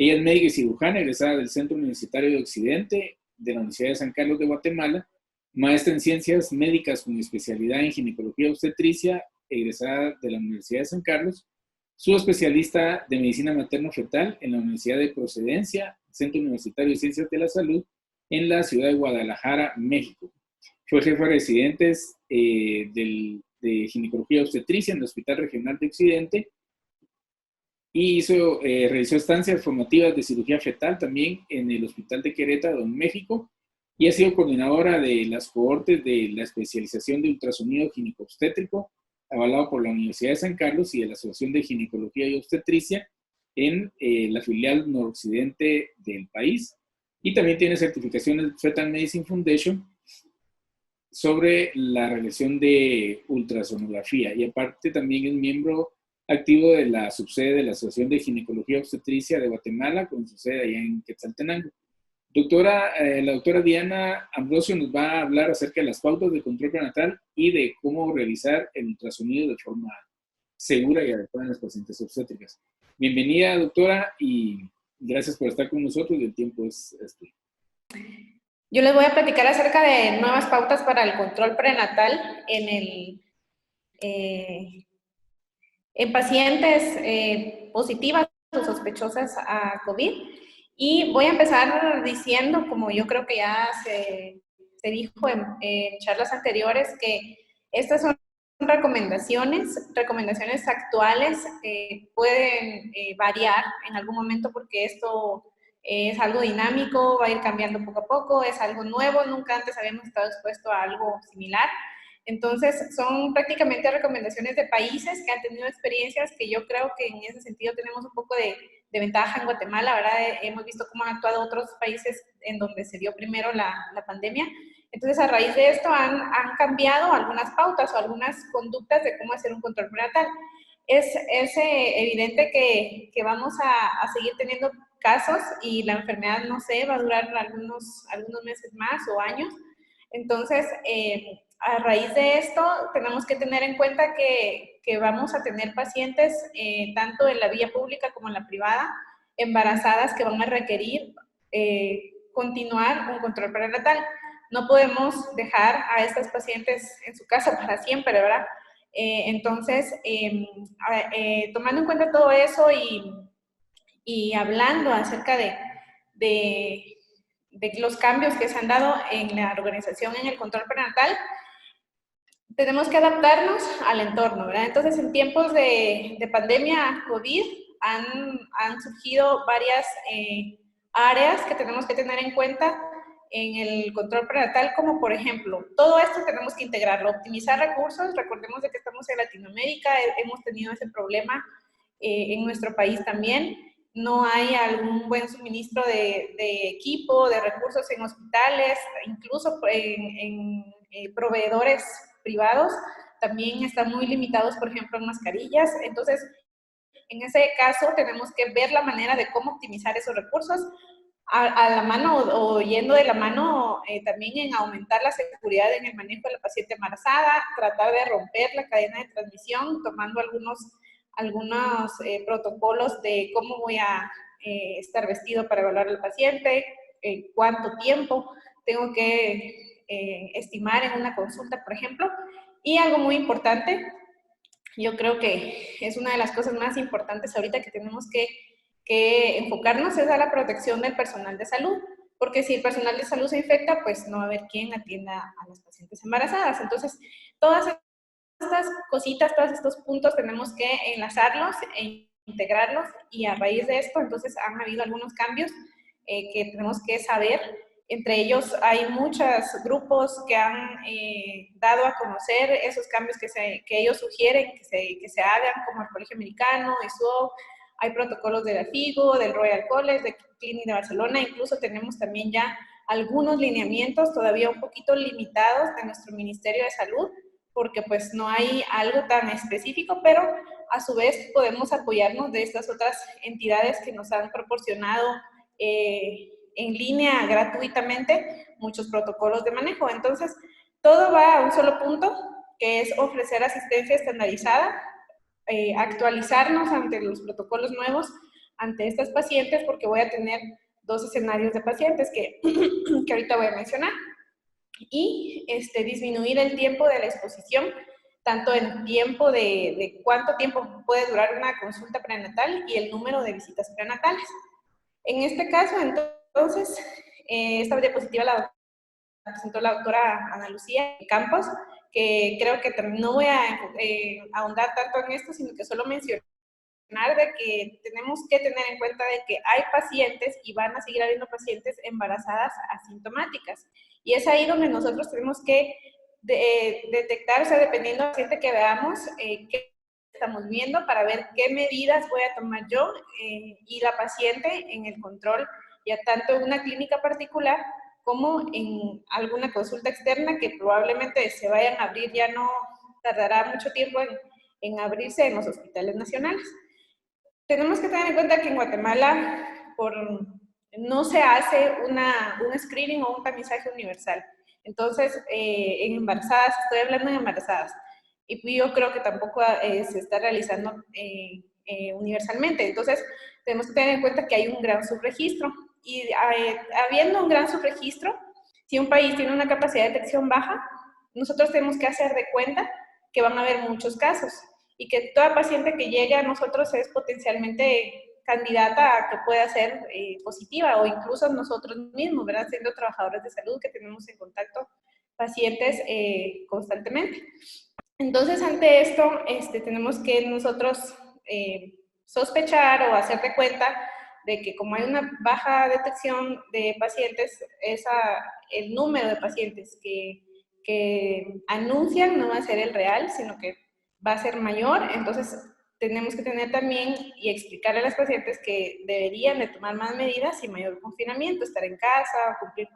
Ella es médica y cirujana, egresada del Centro Universitario de Occidente de la Universidad de San Carlos de Guatemala, maestra en Ciencias Médicas con especialidad en Ginecología Obstetricia, egresada de la Universidad de San Carlos, subespecialista de Medicina Materno-Fetal en la Universidad de Procedencia, Centro Universitario de Ciencias de la Salud, en la ciudad de Guadalajara, México. Fue jefa de residentes de Ginecología Obstetricia en el Hospital Regional de Occidente y realizó estancias formativas de cirugía fetal también en el Hospital de Querétaro, en México, y ha sido coordinadora de las cohortes de la especialización de ultrasonido gineco-obstétrico, avalado por la Universidad de San Carlos y de la Asociación de Ginecología y Obstetricia en la filial noroccidente del país. Y también tiene certificaciones de Fetal Medicine Foundation sobre la realización de ultrasonografía. Y aparte también es miembro activo de la subsede de la Asociación de Ginecología Obstetricia de Guatemala, con su sede allá en Quetzaltenango. La doctora Diana Ambrosio nos va a hablar acerca de las pautas de control prenatal y de cómo realizar el ultrasonido de forma segura y adecuada en las pacientes obstétricas. Bienvenida, doctora, y gracias por estar con nosotros. El tiempo es tuyo. Yo les voy a platicar acerca de nuevas pautas para el control prenatal en pacientes positivas o sospechosas a COVID. Y voy a empezar diciendo, como yo creo que ya se dijo en charlas anteriores, que estas son recomendaciones actuales, pueden variar en algún momento porque esto es algo dinámico, va a ir cambiando poco a poco, es algo nuevo, nunca antes habíamos estado expuestos a algo similar. Entonces, son prácticamente recomendaciones de países que han tenido experiencias que yo creo que en ese sentido tenemos un poco de ventaja en Guatemala, ¿verdad? Hemos visto cómo han actuado otros países en donde se dio primero la pandemia. Entonces, a raíz de esto han cambiado algunas pautas o algunas conductas de cómo hacer un control prenatal. Es evidente que vamos a seguir teniendo casos y la enfermedad, no sé, va a durar algunos meses más o años. Entonces, a raíz de esto, tenemos que tener en cuenta que vamos a tener pacientes, tanto en la vía pública como en la privada, embarazadas que van a requerir continuar un control prenatal. No podemos dejar a estas pacientes en su casa para siempre, ¿verdad? Entonces, tomando en cuenta todo eso y hablando acerca de los cambios que se han dado en la organización en el control prenatal, tenemos que adaptarnos al entorno, ¿verdad? Entonces, en tiempos de pandemia COVID han surgido varias áreas que tenemos que tener en cuenta en el control prenatal, como por ejemplo, todo esto tenemos que integrarlo, optimizar recursos. Recordemos de que estamos en Latinoamérica, hemos tenido ese problema en nuestro país también. No hay algún buen suministro de equipo, de recursos en hospitales, incluso en proveedores privados, también están muy limitados, por ejemplo, en mascarillas. Entonces, en ese caso, tenemos que ver la manera de cómo optimizar esos recursos, a la mano o yendo de la mano también en aumentar la seguridad en el manejo de la paciente embarazada, tratar de romper la cadena de transmisión, tomando algunos protocolos de cómo voy a estar vestido para evaluar al paciente, cuánto tiempo tengo que estimar en una consulta, por ejemplo. Y algo muy importante, yo creo que es una de las cosas más importantes ahorita que tenemos que enfocarnos, es a la protección del personal de salud, porque si el personal de salud se infecta, pues no va a haber quien atienda a las pacientes embarazadas. Entonces, todas estas cositas, todos estos puntos tenemos que enlazarlos e integrarlos, y a raíz de esto, entonces, han habido algunos cambios que tenemos que saber. Entre ellos hay muchos grupos que han dado a conocer esos cambios que ellos sugieren que se hagan, como el Colegio Americano, ISUO, hay protocolos de la FIGO, del Royal College, de Clinic de Barcelona, incluso tenemos también ya algunos lineamientos todavía un poquito limitados de nuestro Ministerio de Salud, porque pues no hay algo tan específico, pero a su vez podemos apoyarnos de estas otras entidades que nos han proporcionado en línea gratuitamente muchos protocolos de manejo. Entonces, todo va a un solo punto, que es ofrecer asistencia estandarizada, actualizarnos ante los protocolos nuevos, ante estas pacientes porque voy a tener dos escenarios de pacientes que ahorita voy a mencionar. Y disminuir el tiempo de la exposición, tanto en tiempo de cuánto tiempo puede durar una consulta prenatal y el número de visitas prenatales. En este caso, entonces, esta diapositiva la presentó la doctora Ana Lucía Campos, que creo que no voy a ahondar tanto en esto, sino que solo mencionar de que tenemos que tener en cuenta de que hay pacientes y van a seguir habiendo pacientes embarazadas asintomáticas. Y es ahí donde nosotros tenemos que detectar, o sea, dependiendo del paciente que veamos, qué estamos viendo para ver qué medidas voy a tomar yo y la paciente en el control, ya tanto en una clínica particular como en alguna consulta externa que probablemente se vayan a abrir, ya no tardará mucho tiempo en abrirse en los hospitales nacionales. Tenemos que tener en cuenta que en Guatemala no se hace un screening o un tamizaje universal. Entonces, en embarazadas, estoy hablando de embarazadas, y yo creo que tampoco se está realizando universalmente. Entonces, tenemos que tener en cuenta que hay un gran subregistro. Y habiendo un gran subregistro, si un país tiene una capacidad de detección baja, nosotros tenemos que hacer de cuenta que van a haber muchos casos y que toda paciente que llegue a nosotros es potencialmente candidata a que pueda ser positiva, o incluso nosotros mismos, ¿verdad? Siendo trabajadores de salud que tenemos en contacto pacientes constantemente. Entonces, ante esto, tenemos que nosotros sospechar o hacer de cuenta de que como hay una baja detección de pacientes, el número de pacientes que anuncian no va a ser el real, sino que va a ser mayor. Entonces tenemos que tener también y explicarle a las pacientes que deberían de tomar más medidas y mayor confinamiento, estar en casa, cumplir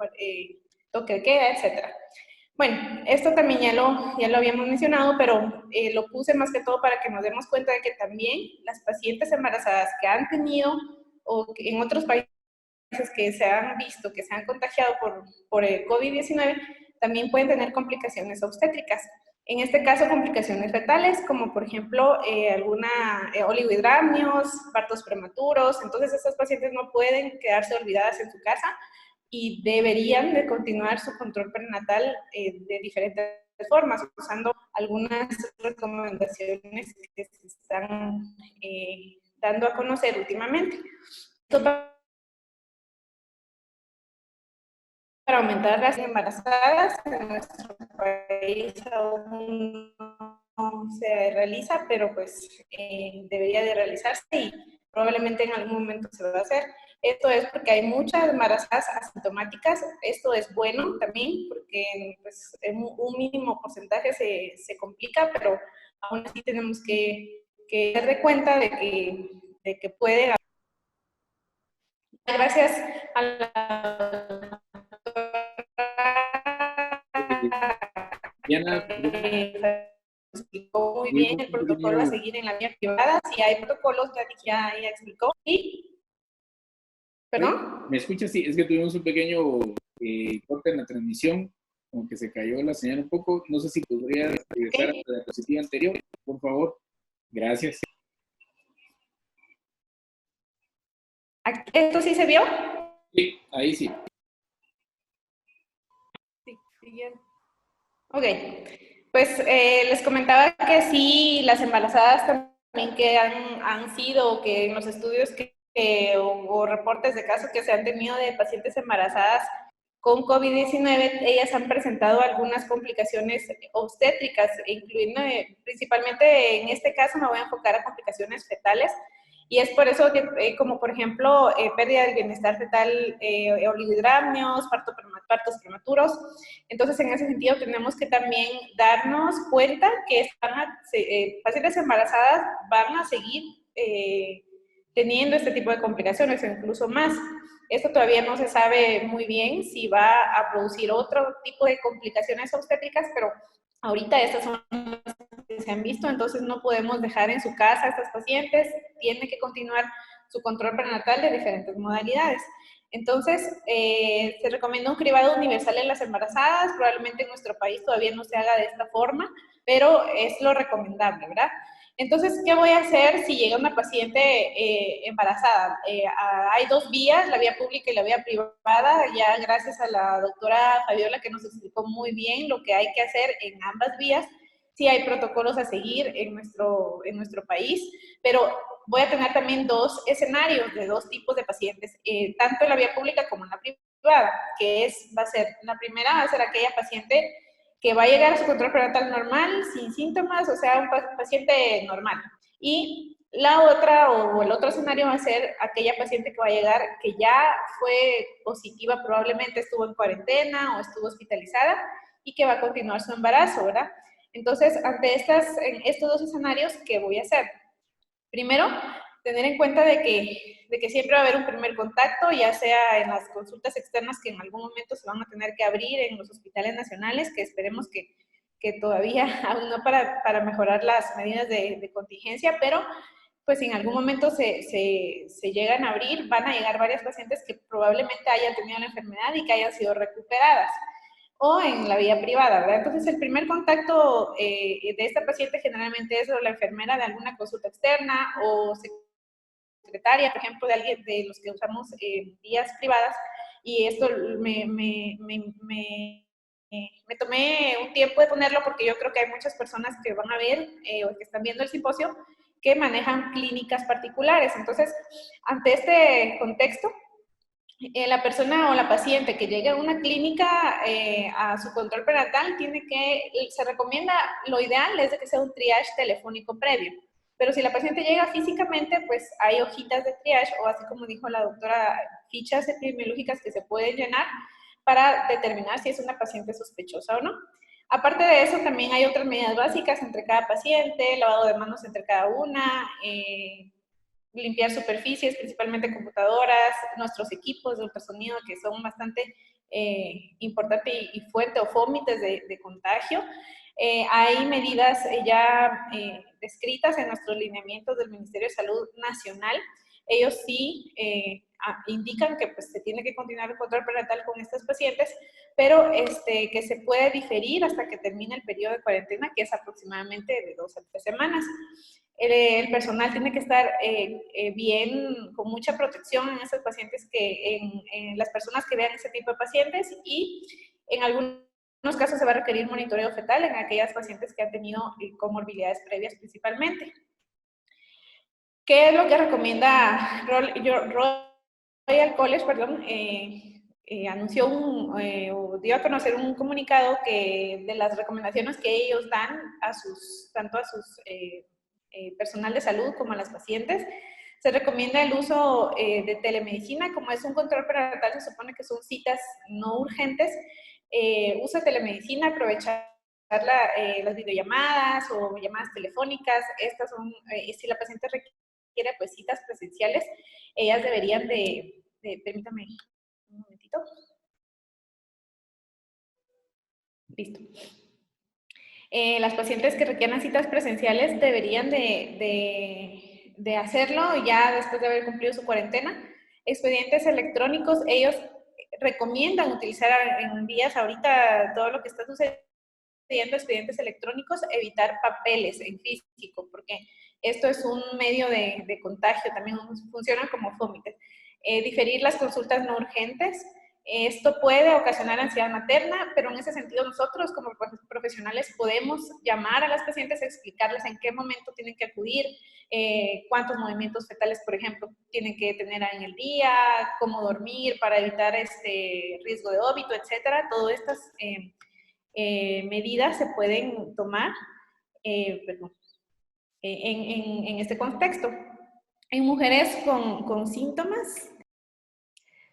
toque de queda, etc. Bueno, esto también ya lo habíamos mencionado, pero lo puse más que todo para que nos demos cuenta de que también las pacientes embarazadas que han tenido o que en otros países que se han visto, que se han contagiado por el COVID-19, también pueden tener complicaciones obstétricas. En este caso, complicaciones fetales, como por ejemplo oligohidramnios, partos prematuros. Entonces, estas pacientes no pueden quedarse olvidadas en su casa y deberían de continuar su control prenatal de diferentes formas, usando algunas recomendaciones que se están dando a conocer últimamente. Esto para aumentar las embarazadas en nuestro país aún no se realiza, pero pues debería de realizarse y probablemente en algún momento se va a hacer. Esto es porque hay muchas embarazadas asintomáticas. Esto es bueno también porque pues, en un mínimo porcentaje se complica, pero aún así tenemos que dar de cuenta de que puede. Gracias a la Diana, explicó muy bien el protocolo a seguir en la vía privada. Si hay protocolos, ya explicó. ¿Y? ¿Perdón? ¿Me escuchas? Sí, es que tuvimos un pequeño corte en la transmisión, como que se cayó la señal un poco. No sé si podría regresar a la diapositiva anterior, por favor. Gracias. ¿Esto sí se vio? Sí, ahí sí. Sí, siguiente. Ok, pues les comentaba que sí, las embarazadas también que han sido, que en los estudios o reportes de casos que se han tenido de pacientes embarazadas con COVID-19, ellas han presentado algunas complicaciones obstétricas, incluyendo principalmente en este caso me voy a enfocar a complicaciones fetales. Y es por eso que, como por ejemplo, pérdida del bienestar fetal, oligohidramnios, partos prematuros. Entonces, en ese sentido, tenemos que también darnos cuenta que pacientes embarazadas van a seguir teniendo este tipo de complicaciones o incluso más. Esto todavía no se sabe muy bien si va a producir otro tipo de complicaciones obstétricas, pero ahorita estas son las que se han visto, entonces no podemos dejar en su casa a estas pacientes, tiene que continuar su control prenatal de diferentes modalidades. Entonces, se recomienda un cribado universal en las embarazadas, probablemente en nuestro país todavía no se haga de esta forma, pero es lo recomendable, ¿verdad? Entonces, ¿qué voy a hacer si llega una paciente embarazada? Hay dos vías, la vía pública y la vía privada, ya gracias a la doctora Fabiola que nos explicó muy bien lo que hay que hacer en ambas vías. Sí hay protocolos a seguir en nuestro país, pero voy a tener también dos escenarios de dos tipos de pacientes, tanto en la vía pública como en la privada, que la primera va a ser aquella paciente que va a llegar a su control prenatal normal, sin síntomas, o sea, un paciente normal. Y la otra o el otro escenario va a ser aquella paciente que va a llegar que ya fue positiva, probablemente estuvo en cuarentena o estuvo hospitalizada y que va a continuar su embarazo, ¿verdad? Entonces, ante estos dos escenarios, ¿qué voy a hacer? Primero, tener en cuenta de que siempre va a haber un primer contacto, ya sea en las consultas externas que en algún momento se van a tener que abrir en los hospitales nacionales, que esperemos que todavía aún no para mejorar las medidas de contingencia, pero pues si en algún momento se llegan a abrir, van a llegar varias pacientes que probablemente hayan tenido la enfermedad y que hayan sido recuperadas o en la vía privada, ¿verdad? Entonces, el primer contacto de esta paciente generalmente es la enfermera de alguna consulta externa o secretaria, por ejemplo, de alguien de los que usamos vías privadas, y esto me tomé un tiempo de ponerlo porque yo creo que hay muchas personas que van a ver o que están viendo el simposio que manejan clínicas particulares. Entonces, ante este contexto, la persona o la paciente que llegue a una clínica a su control prenatal se recomienda, lo ideal es de que sea un triage telefónico previo. Pero si la paciente llega físicamente, pues hay hojitas de triage o así como dijo la doctora, fichas epidemiológicas que se pueden llenar para determinar si es una paciente sospechosa o no. Aparte de eso, también hay otras medidas básicas entre cada paciente, lavado de manos entre cada una, limpiar superficies, principalmente computadoras, nuestros equipos de ultrasonido que son bastante importantes y fuente o fuentes de contagio. Hay medidas ya descritas en nuestros lineamientos del Ministerio de Salud Nacional. Ellos sí indican que pues, se tiene que continuar el control prenatal con estas pacientes, pero que se puede diferir hasta que termine el periodo de cuarentena, que es aproximadamente de 2 a 3 semanas. El personal tiene que estar bien, con mucha protección en esos pacientes, en las personas que vean ese tipo de pacientes, y en algunos casos se va a requerir monitoreo fetal en aquellas pacientes que han tenido comorbilidades previas principalmente. ¿Qué es lo que recomienda Royal College? Anunció o dio a conocer un comunicado de las recomendaciones que ellos dan tanto a sus personal de salud como a las pacientes. Se recomienda el uso de telemedicina, como es un control prenatal, se supone que son citas no urgentes. Usa telemedicina, aprovechar las videollamadas o llamadas telefónicas. Estas son, si la paciente requiere pues citas presenciales, ellas deberían permítame un momentito. Listo. Las pacientes que requieran citas presenciales deberían de hacerlo ya después de haber cumplido su cuarentena. Expedientes electrónicos, ellos recomiendan utilizar en días ahorita todo lo que está sucediendo, expedientes electrónicos, evitar papeles en físico, porque esto es un medio de contagio, también funciona como fómites. Diferir las consultas no urgentes. Esto puede ocasionar ansiedad materna, pero en ese sentido nosotros como profesionales podemos llamar a las pacientes, explicarles en qué momento tienen que acudir, cuántos movimientos fetales, por ejemplo, tienen que tener en el día, cómo dormir para evitar riesgo de óbito, etcétera. Todas estas medidas se pueden tomar en este contexto. En mujeres con síntomas,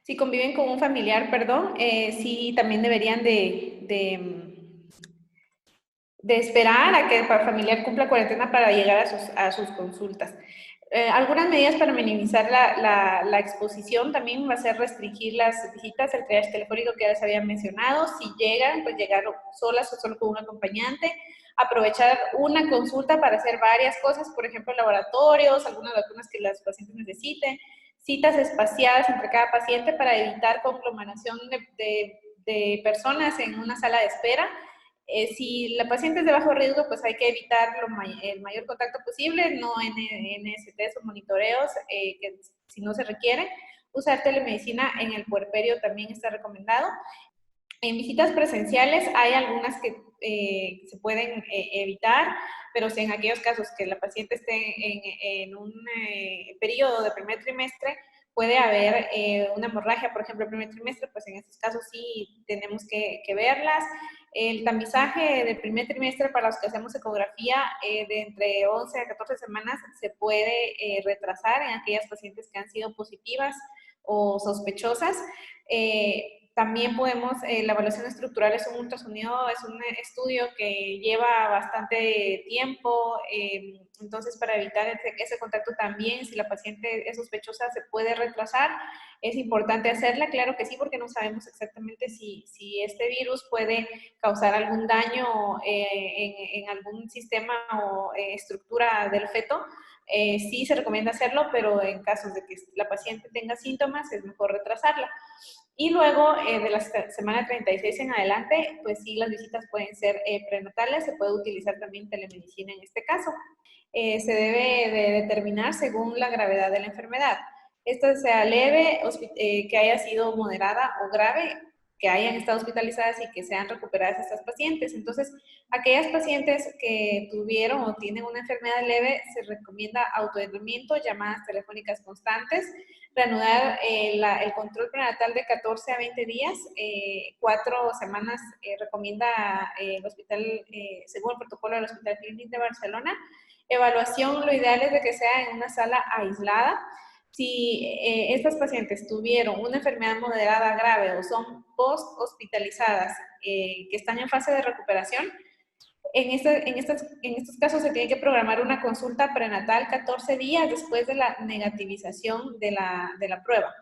si conviven con un familiar, sí también deberían de esperar a que el familiar cumpla cuarentena para llegar a sus consultas. Algunas medidas para minimizar la exposición también va a ser restringir las visitas, el triage telefónico que ya les había mencionado. Si llegan, pues llegar solas o solo con un acompañante. Aprovechar una consulta para hacer varias cosas, por ejemplo, laboratorios, algunas vacunas que las pacientes necesiten, citas espaciadas entre cada paciente para evitar conglomeración de personas en una sala de espera. Si la paciente es de bajo riesgo, pues hay que evitar el mayor contacto posible, no NSTs o monitoreos, que si no se requiere. Usar telemedicina en el puerperio también está recomendado. En visitas presenciales hay algunas que se pueden evitar, pero si en aquellos casos que la paciente esté en un periodo de primer trimestre, puede haber una hemorragia, por ejemplo, el primer trimestre, pues en estos casos sí tenemos que verlas. El tamizaje del primer trimestre para los que hacemos ecografía de entre 11 a 14 semanas se puede retrasar en aquellas pacientes que han sido positivas o sospechosas. También podemos, la evaluación estructural es un ultrasonido, es un estudio que lleva bastante tiempo, entonces para evitar ese contacto también, si la paciente es sospechosa, se puede retrasar. Es importante hacerla, claro que sí, porque no sabemos exactamente si este virus puede causar algún daño en algún sistema o estructura del feto. Sí se recomienda hacerlo, pero en casos de que la paciente tenga síntomas es mejor retrasarla. Y luego, de la semana 36 en adelante, pues sí, las visitas pueden ser prenatales, se puede utilizar también telemedicina en este caso. Se debe de determinar según la gravedad de la enfermedad. Esta sea leve, que haya sido moderada o grave, que hayan estado hospitalizadas y que sean recuperadas estas pacientes. Entonces, aquellas pacientes que tuvieron o tienen una enfermedad leve, se recomienda autoaislamiento, llamadas telefónicas constantes, reanudar el control prenatal de 14 a 20 días, 4 semanas recomienda el hospital, según el protocolo del Hospital Clínic de Barcelona. Evaluación, lo ideal es de que sea en una sala aislada. Si estas pacientes tuvieron una enfermedad moderada grave o son post-hospitalizadas que están en fase de recuperación, en estos casos se tiene que programar una consulta prenatal 14 días después de la negativización de la prueba.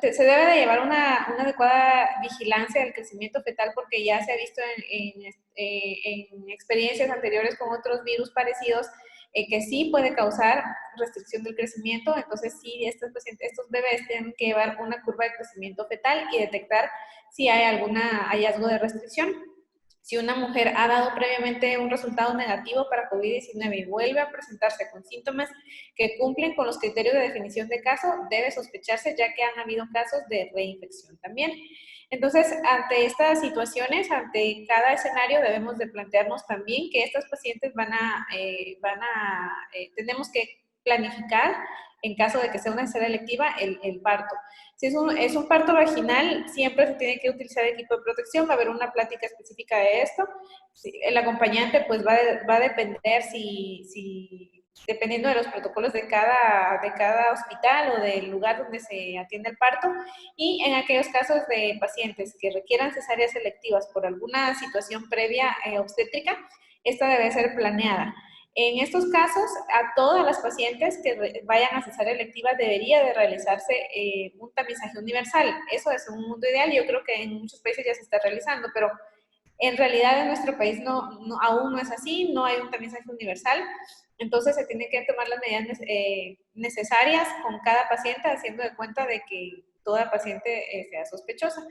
Se debe de llevar una adecuada vigilancia del crecimiento fetal porque ya se ha visto en experiencias anteriores con otros virus parecidos que sí puede causar restricción del crecimiento. Entonces sí, estos bebés tienen que llevar una curva de crecimiento fetal y detectar si hay algún hallazgo de restricción. Si una mujer ha dado previamente un resultado negativo para COVID-19 y vuelve a presentarse con síntomas que cumplen con los criterios de definición de caso, debe sospecharse, ya que han habido casos de reinfección también. Entonces, ante estas situaciones, ante cada escenario, debemos de plantearnos también que estas pacientes tenemos que planificar, en caso de que sea una necesidad electiva, el parto. Si es un parto vaginal, siempre se tiene que utilizar equipo de protección, va a haber una plática específica de esto. El acompañante pues va a depender dependiendo de los protocolos de cada hospital o del lugar donde se atiende el parto, y en aquellos casos de pacientes que requieran cesáreas selectivas por alguna situación previa obstétrica, esta debe ser planeada. En estos casos, a todas las pacientes que vayan a cesárea electiva debería de realizarse un tamizaje universal. Eso es un mundo ideal y yo creo que en muchos países ya se está realizando, pero en realidad en nuestro país aún no es así, no hay un tamizaje universal. Entonces se tienen que tomar las medidas necesarias con cada paciente, haciendo de cuenta de que toda paciente sea sospechosa.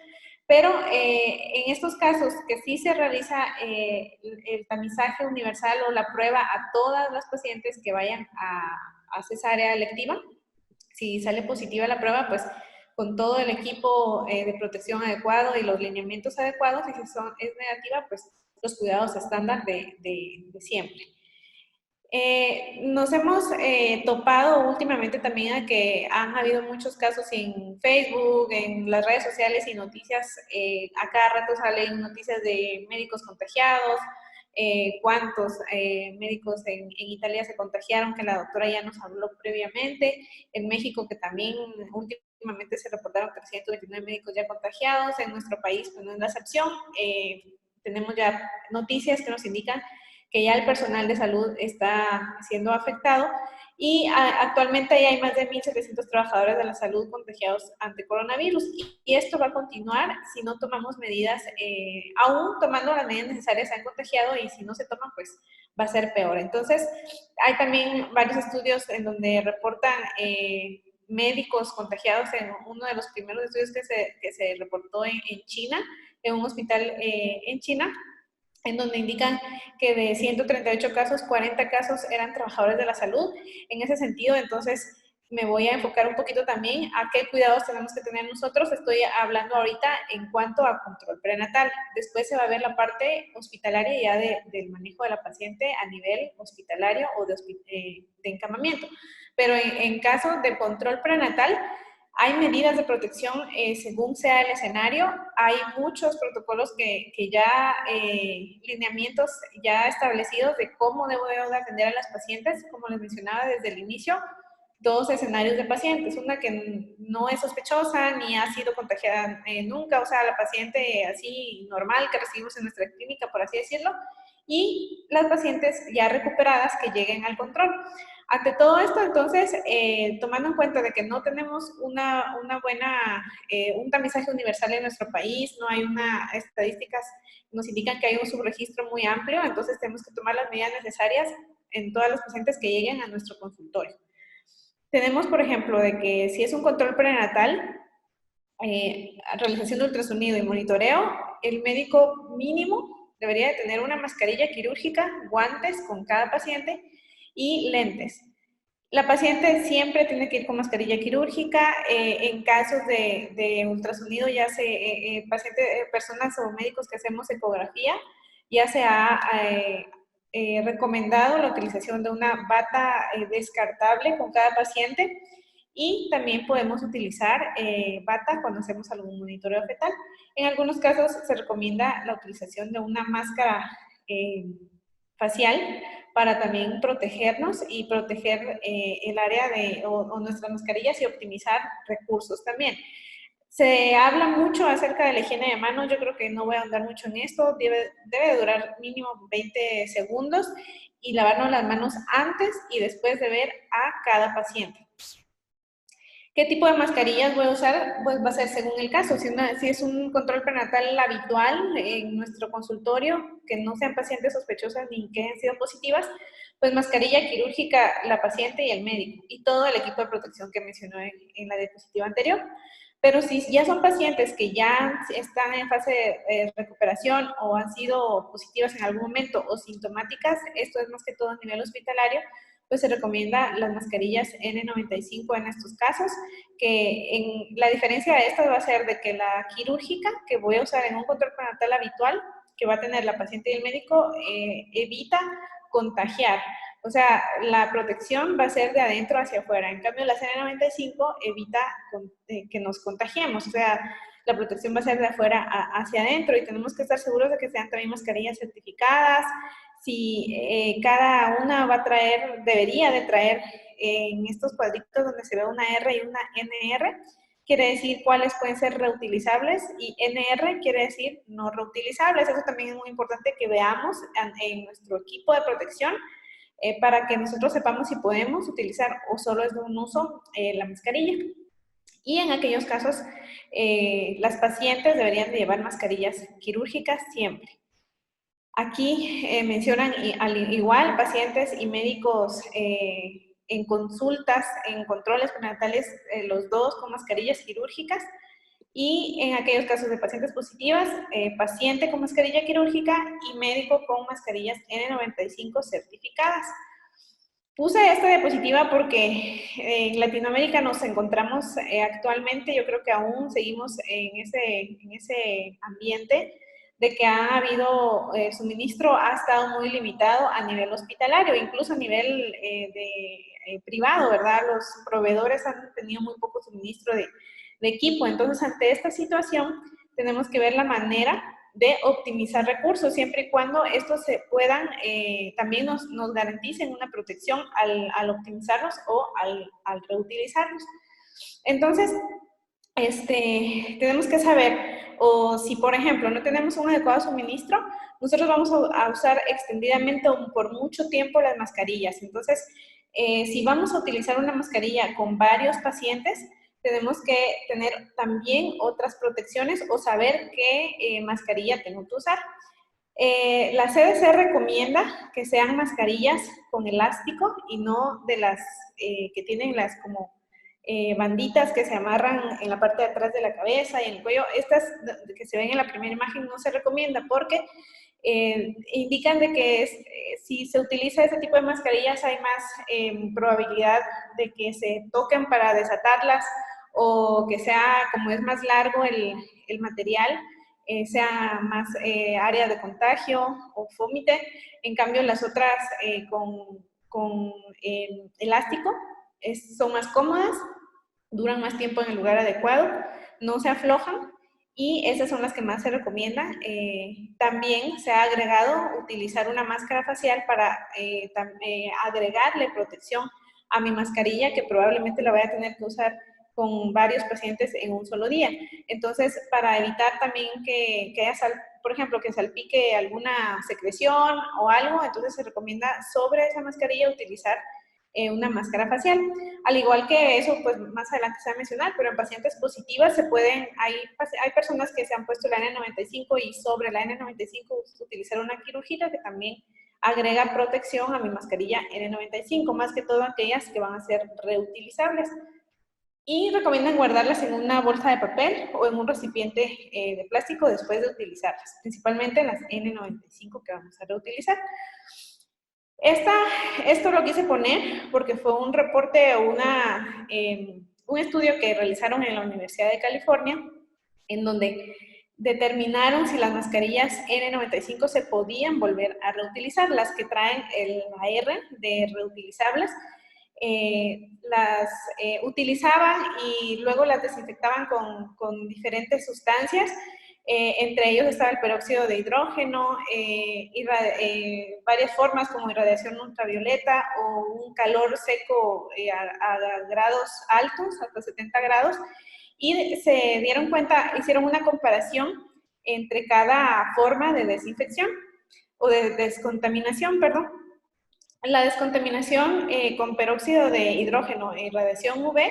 Pero en estos casos que sí se realiza el tamizaje universal o la prueba a todas las pacientes que vayan a cesárea electiva, si sale positiva la prueba, pues con todo el equipo de protección adecuado y los lineamientos adecuados, y si es negativa, pues los cuidados estándar de siempre. Nos hemos topado últimamente también a que han habido muchos casos en Facebook, en las redes sociales y noticias. A cada rato salen noticias de médicos contagiados, cuántos médicos en Italia se contagiaron, que la doctora ya nos habló previamente. En México, que también últimamente se reportaron 329 médicos ya contagiados. En nuestro país, pues no es la excepción. Tenemos ya noticias que nos indican que ya el personal de salud está siendo afectado y actualmente ya hay más de 1.700 trabajadores de la salud contagiados ante coronavirus y esto va a continuar si no tomamos medidas, aún tomando las medidas necesarias se han contagiado y si no se toman pues va a ser peor. Entonces hay también varios estudios en donde reportan médicos contagiados. En uno de los primeros estudios que se reportó en China, en un hospital en China, en donde indican que de 138 casos, 40 casos eran trabajadores de la salud. En ese sentido, entonces, me voy a enfocar un poquito también a qué cuidados tenemos que tener nosotros. Estoy hablando ahorita en cuanto a control prenatal. Después se va a ver la parte hospitalaria ya del manejo de la paciente a nivel hospitalario o de encamamiento. Pero en caso de control prenatal, hay medidas de protección según sea el escenario. Hay muchos protocolos que ya, lineamientos ya establecidos de cómo debo de atender a las pacientes, como les mencionaba desde el inicio. Dos escenarios de pacientes, una que no es sospechosa ni ha sido contagiada nunca, o sea, la paciente así normal que recibimos en nuestra clínica, por así decirlo, y las pacientes ya recuperadas que lleguen al control. Ante todo esto, entonces, tomando en cuenta de que no tenemos una buena, un tamizaje universal en nuestro país, no hay estadísticas nos indican que hay un subregistro muy amplio, entonces tenemos que tomar las medidas necesarias en todas las pacientes que lleguen a nuestro consultorio. Tenemos, por ejemplo, de que si es un control prenatal, realización de ultrasonido y monitoreo, el médico mínimo debería de tener una mascarilla quirúrgica, guantes con cada paciente y lentes. La paciente siempre tiene que ir con mascarilla quirúrgica. En casos de ultrasonido, ya se, personas o médicos que hacemos ecografía, ya se ha recomendado la utilización de una bata descartable con cada paciente, y también podemos utilizar bata cuando hacemos algún monitoreo fetal. En algunos casos se recomienda la utilización de una máscara facial para también protegernos y proteger el área o nuestras mascarillas y optimizar recursos también. Se habla mucho acerca de la higiene de manos. Yo creo que no voy a andar mucho en esto. Debe de durar mínimo 20 segundos y lavarnos las manos antes y después de ver a cada paciente. ¿Qué tipo de mascarillas voy a usar? Pues va a ser según el caso. Si es un control prenatal habitual en nuestro consultorio, que no sean pacientes sospechosas ni que hayan sido positivas, pues mascarilla quirúrgica la paciente y el médico, y todo el equipo de protección que mencionó en la diapositiva anterior. Pero si ya son pacientes que ya están en fase de recuperación o han sido positivas en algún momento o sintomáticas, esto es más que todo a nivel hospitalario, pues se recomienda las mascarillas N95 en estos casos, que la diferencia de estas va a ser de que la quirúrgica que voy a usar en un control prenatal habitual, que va a tener la paciente y el médico, evita contagiar. O sea, la protección va a ser de adentro hacia afuera. En cambio, la N95 evita que nos contagiemos. O sea, la protección va a ser de afuera hacia adentro, y tenemos que estar seguros de que sean también mascarillas certificadas. Si cada una va a traer, debería de traer en estos cuadritos donde se ve una R y una NR, quiere decir cuáles pueden ser reutilizables, y NR quiere decir no reutilizables. Eso también es muy importante que veamos en nuestro equipo de protección, para que nosotros sepamos si podemos utilizar o solo es de un uso la mascarilla. Y en aquellos casos, las pacientes deberían de llevar mascarillas quirúrgicas siempre. Aquí mencionan igual pacientes y médicos en consultas, en controles prenatales, los dos con mascarillas quirúrgicas, y en aquellos casos de pacientes positivas, paciente con mascarilla quirúrgica y médico con mascarillas N95 certificadas. Puse esta diapositiva porque en Latinoamérica nos encontramos actualmente, yo creo que aún seguimos en ese ambiente de que ha habido, suministro ha estado muy limitado a nivel hospitalario, incluso a nivel privado, ¿verdad? Los proveedores han tenido muy poco suministro de equipo. Entonces, ante esta situación, tenemos que ver la manera de optimizar recursos, siempre y cuando estos se puedan, también nos garanticen una protección al optimizarlos o al reutilizarlos. Entonces, tenemos que saber, o si por ejemplo no tenemos un adecuado suministro, nosotros vamos a usar extendidamente o por mucho tiempo las mascarillas. Entonces, si vamos a utilizar una mascarilla con varios pacientes, tenemos que tener también otras protecciones o saber qué mascarilla tengo que usar. La CDC recomienda que sean mascarillas con elástico y no de las que tienen las como banditas que se amarran en la parte de atrás de la cabeza y en el cuello. Estas que se ven en la primera imagen no se recomienda porque indican de que si se utiliza ese tipo de mascarillas hay más probabilidad de que se toquen para desatarlas, o que sea, como es más largo el material, sea más área de contagio o fómite. En cambio, las otras con elástico son más cómodas, duran más tiempo en el lugar adecuado, no se aflojan, y esas son las que más se recomiendan. También se ha agregado utilizar una máscara facial para agregarle protección a mi mascarilla, que probablemente la voy a tener que usar con varios pacientes en un solo día. Entonces, para evitar también que haya, por ejemplo, que salpique alguna secreción o algo, entonces se recomienda sobre esa mascarilla utilizar una máscara facial. Al igual que eso, pues más adelante se va a mencionar, pero en pacientes positivas hay personas que se han puesto la N95 y sobre la N95 utilizar una quirúrgica que también agrega protección a mi mascarilla N95, más que todo aquellas que van a ser reutilizables. Y recomiendan guardarlas en una bolsa de papel o en un recipiente de plástico después de utilizarlas, principalmente las N95 que vamos a reutilizar. Esto lo quise poner porque fue un reporte o un estudio que realizaron en la Universidad de California, en donde determinaron si las mascarillas N95 se podían volver a reutilizar. Las que traen la R de reutilizables, las utilizaban y luego las desinfectaban con diferentes sustancias. Entre ellos estaba el peróxido de hidrógeno, varias formas como irradiación ultravioleta o un calor seco a grados altos, hasta 70 grados, y se dieron cuenta, hicieron una comparación entre cada forma de desinfección o de descontaminación, perdón. La descontaminación con peróxido de hidrógeno y radiación UV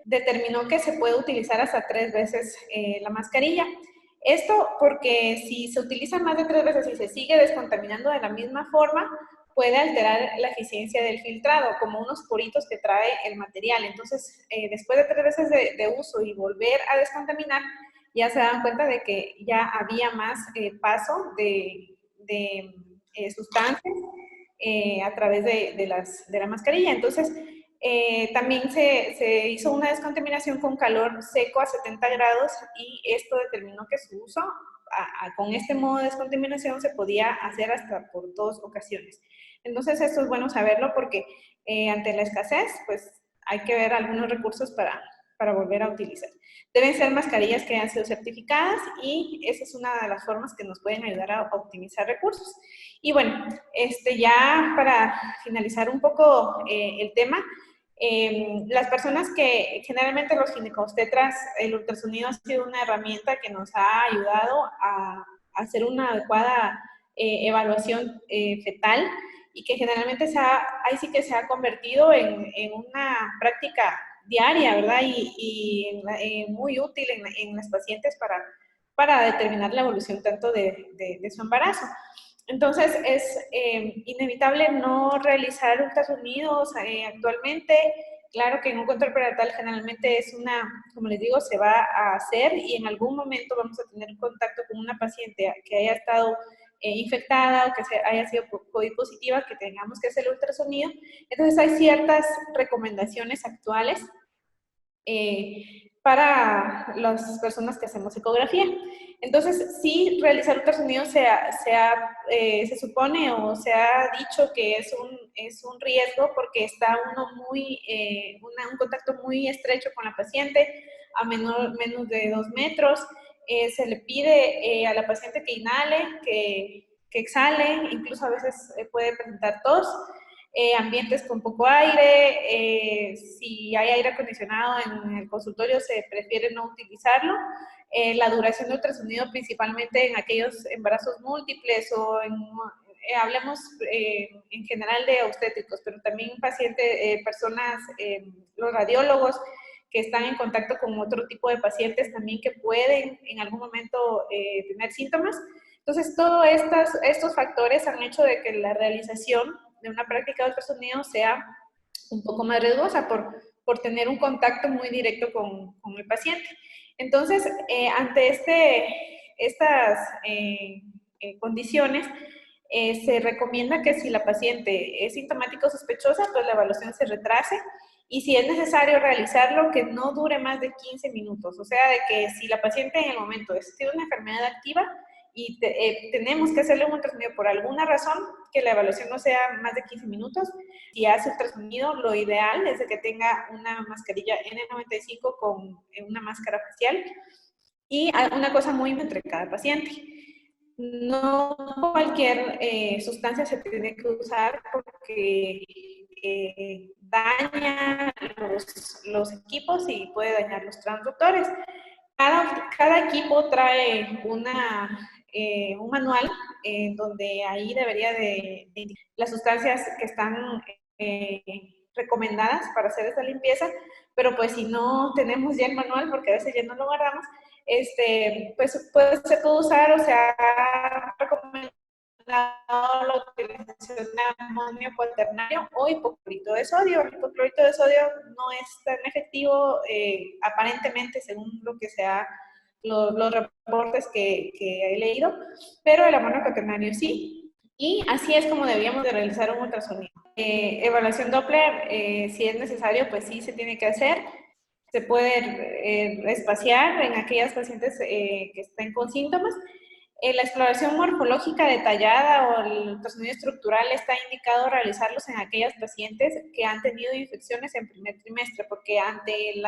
determinó que se puede utilizar hasta 3 veces la mascarilla. Esto porque si se utiliza más de 3 veces y se sigue descontaminando de la misma forma, puede alterar la eficiencia del filtrado, como unos poritos que trae el material. Entonces, después de 3 veces de uso y volver a descontaminar, ya se dan cuenta de que ya había más paso de sustancias a través de la mascarilla. Entonces, también se hizo una descontaminación con calor seco a 70 grados y esto determinó que su uso con este modo de descontaminación se podía hacer hasta por 2 ocasiones. Entonces, esto es bueno saberlo porque ante la escasez, pues hay que ver algunos recursos para volver a utilizar. Deben ser mascarillas que hayan sido certificadas y esa es una de las formas que nos pueden ayudar a optimizar recursos. Y bueno, ya para finalizar un poco el tema, las personas que generalmente los ginecobstetras, el ultrasonido ha sido una herramienta que nos ha ayudado a hacer una adecuada evaluación fetal y que generalmente ahí sí que se ha convertido en una práctica diaria, ¿verdad? Y muy útil en las pacientes para determinar la evolución tanto de su embarazo. Entonces, es inevitable no realizar ultrasonidos actualmente. Claro que en un control prenatal generalmente como les digo, se va a hacer y en algún momento vamos a tener contacto con una paciente que haya estado infectada o que haya sido COVID positiva, que tengamos que hacer el ultrasonido. Entonces, hay ciertas recomendaciones actuales para las personas que hacemos ecografía. Entonces, sí, realizar ultrasonido se supone o se ha dicho que es un riesgo porque está un contacto muy estrecho con la paciente, a menos de 2 metros. Se le pide a la paciente que inhale, que exhale, incluso a veces puede presentar tos. Ambientes con poco aire, si hay aire acondicionado en el consultorio se prefiere no utilizarlo. La duración de ultrasonido principalmente en aquellos embarazos múltiples o hablemos en general de obstétricos, pero también personas, los radiólogos que están en contacto con otro tipo de pacientes también que pueden en algún momento tener síntomas. Entonces, todos estos factores han hecho de que la realización de una práctica de ultrasonido sea un poco más riesgosa por tener un contacto muy directo con el paciente. Entonces, ante estas condiciones, se recomienda que si la paciente es sintomática o sospechosa, pues la evaluación se retrase y si es necesario realizarlo, que no dure más de 15 minutos. O sea, de que si la paciente en el momento tiene una enfermedad activa y tenemos que hacerle un ultrasonido por alguna razón, que la evaluación no sea más de 15 minutos. Si hace ultrasonido, lo ideal es de que tenga una mascarilla N95 con una máscara facial y una cosa muy entre cada paciente. No cualquier sustancia se tiene que usar porque daña los equipos y puede dañar los transductores. Cada equipo trae un manual donde ahí debería de las sustancias que están recomendadas para hacer esta limpieza, pero pues si no tenemos ya el manual, porque a veces ya no lo guardamos, pues se puede usar, o sea, recomendado la utilización de amonio cuaternario o hipoclorito de sodio. El hipoclorito de sodio no es tan efectivo, aparentemente, según lo que sea los reportes que he leído, pero el amonio cuaternario sí. Y así es como debíamos de realizar un ultrasonido. Evaluación Doppler, si es necesario, pues sí se tiene que hacer. Se puede espaciar en aquellas pacientes que estén con síntomas. La exploración morfológica detallada o el ultrasonido estructural está indicado realizarlos en aquellas pacientes que han tenido infecciones en primer trimestre, porque ante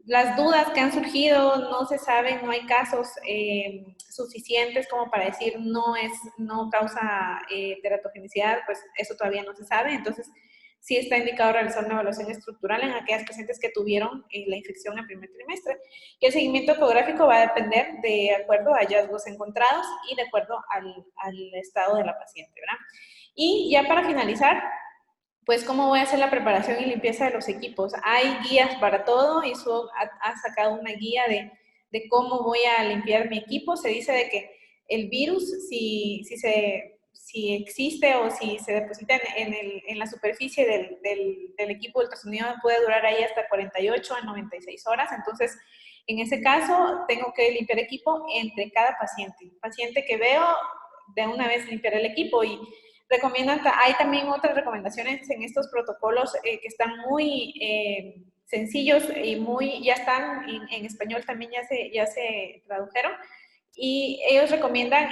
las dudas que han surgido, no se sabe, no hay casos suficientes como para decir no causa teratogenicidad, pues eso todavía no se sabe. Entonces, sí está indicado realizar una evaluación estructural en aquellas pacientes que tuvieron la infección en primer trimestre. Y el seguimiento ecográfico va a depender de acuerdo a hallazgos encontrados y de acuerdo al estado de la paciente, ¿verdad? Y ya para finalizar, pues cómo voy a hacer la preparación y limpieza de los equipos. Hay guías para todo, ISO ha sacado una guía de cómo voy a limpiar mi equipo. Se dice de que el virus, si existe o si se deposita en la superficie del equipo de ultrasonido, puede durar ahí hasta 48 a 96 horas. Entonces, en ese caso, tengo que limpiar equipo entre cada paciente. Paciente que veo, de una vez limpiar el equipo. Y recomiendan, hay también otras recomendaciones en estos protocolos que están muy sencillos y ya están en español también, ya se tradujeron. Y ellos recomiendan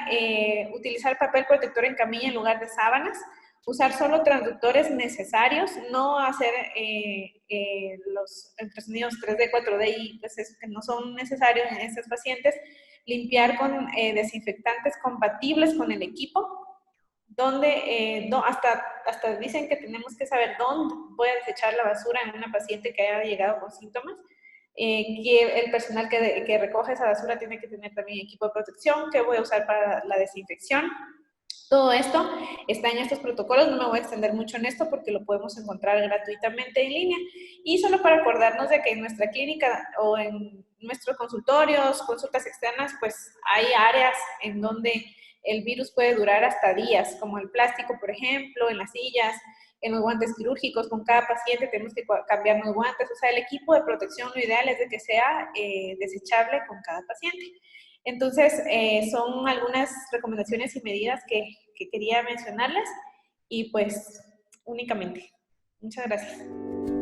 utilizar papel protector en camilla en lugar de sábanas, usar solo transductores necesarios, no hacer los ultrasonidos 3D, 4D y pues eso que no son necesarios en estos pacientes, limpiar con desinfectantes compatibles con el equipo, donde hasta dicen que tenemos que saber dónde voy a desechar la basura en una paciente que haya llegado con síntomas. Que el personal que recoge esa basura tiene que tener también equipo de protección, que voy a usar para la desinfección. Todo esto está en estos protocolos, no me voy a extender mucho en esto porque lo podemos encontrar gratuitamente en línea. Y solo para acordarnos de que en nuestra clínica o en nuestros consultorios, consultas externas, pues hay áreas en donde el virus puede durar hasta días, como el plástico, por ejemplo, en las sillas, en los guantes quirúrgicos. Con cada paciente tenemos que cambiarnos guantes. O sea, el equipo de protección lo ideal es de que sea desechable con cada paciente. Entonces, son algunas recomendaciones y medidas que quería mencionarles y pues únicamente. Muchas gracias.